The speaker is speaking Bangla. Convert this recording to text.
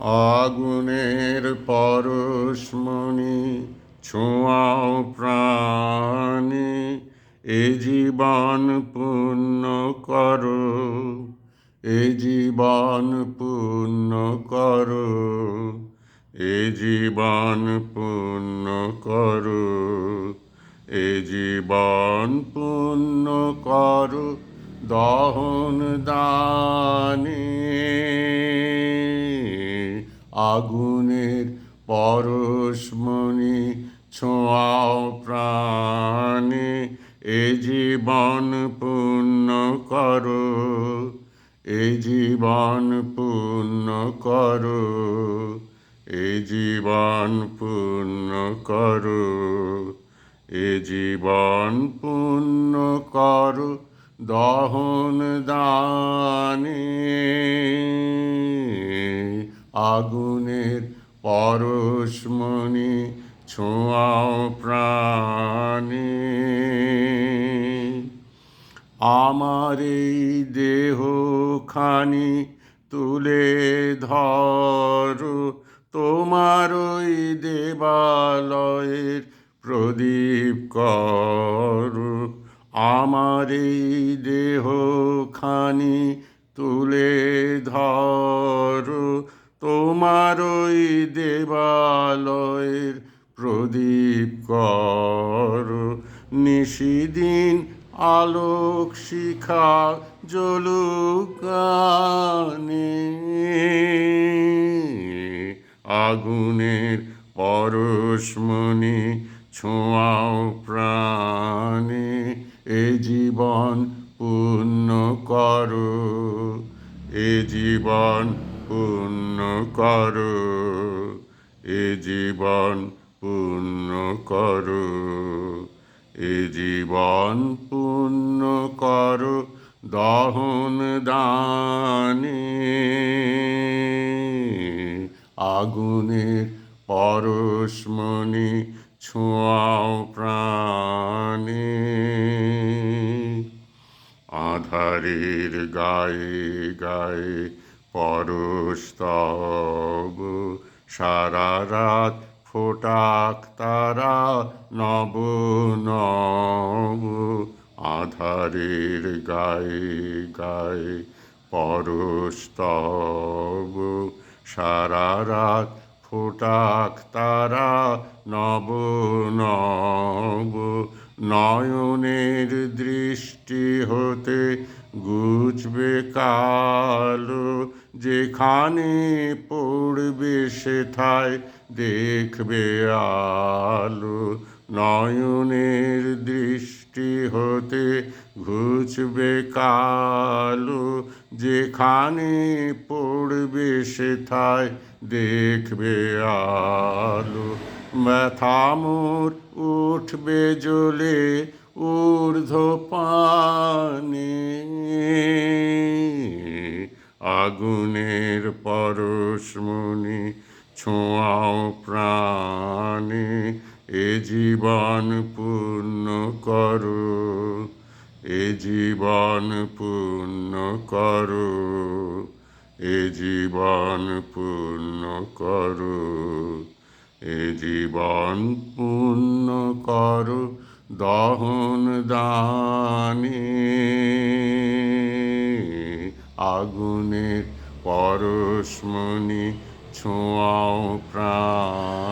আগুনের পরশমণি ছোঁয়াও প্রাণে, এ জীবন পূর্ণ করো, এ জীবন পূর্ণ করো, এ জীবন পূর্ণ করো, এ জীবন পূর্ণ করো দহন দানে। আগুনের পরশমণি ছোঁয়াও প্রাণে, এ জীবন পূর্ণ করো, এ জীবন পূর্ণ করো, এ জীবন পূর্ণ করো, এ জীবন পূর্ণ করো দহন দানে। আগুনের পরশমণি ছোঁয়াও প্রাণে। আমার এই দেহখানি তুলে ধরো, তোমার ওই দেবালয়ের প্রদীপ করো। আমার এই দেহখানি তুলে ধরো, তোমার ওই দেবালয়ের প্রদীপ করো। নিশিদিন আলোক শিখা জ্বলুক গানে। আগুনের পরশমণি ছোঁয়াও প্রাণে, এ জীবন পূর্ণ করো, এ জীবন পূর্ণ করো, এ জীবন পূর্ণ করো, এ জীবন পূর্ণ করো দহন দানে। আগুনের পরশমণি ছোঁয়াও প্রাণে। আধারের গায়ে গায়ে পরশ তব, সারা রাত ফোটাক তারা নব নব। আধারের গায়ে গায়ে পরশ তব, সারা রাত ফোটাক তারা নব নব। নয়নের দৃষ্টি হতে ঘুচবে কালো, যেখানে পড়বে সেথায় দেখবে আলো। নয়নের দৃষ্টি হতে ঘুচবে কালো, যেখানে পড়বে সেথায় দেখবে আলো। ব্যথা মোর উঠবে জ্বলে ঊর্ধ্বপানে। আগুনের পরশমণি ছোঁয়াও প্রাণে, এ জীবন পূর্ণ করো, এ জীবন পূর্ণ করো, এ জীবন পূর্ণ করো, এ জীবন পূর্ণ করো দহন দানে। আগুনের পরশমণি ছোঁয়াও প্রাণ।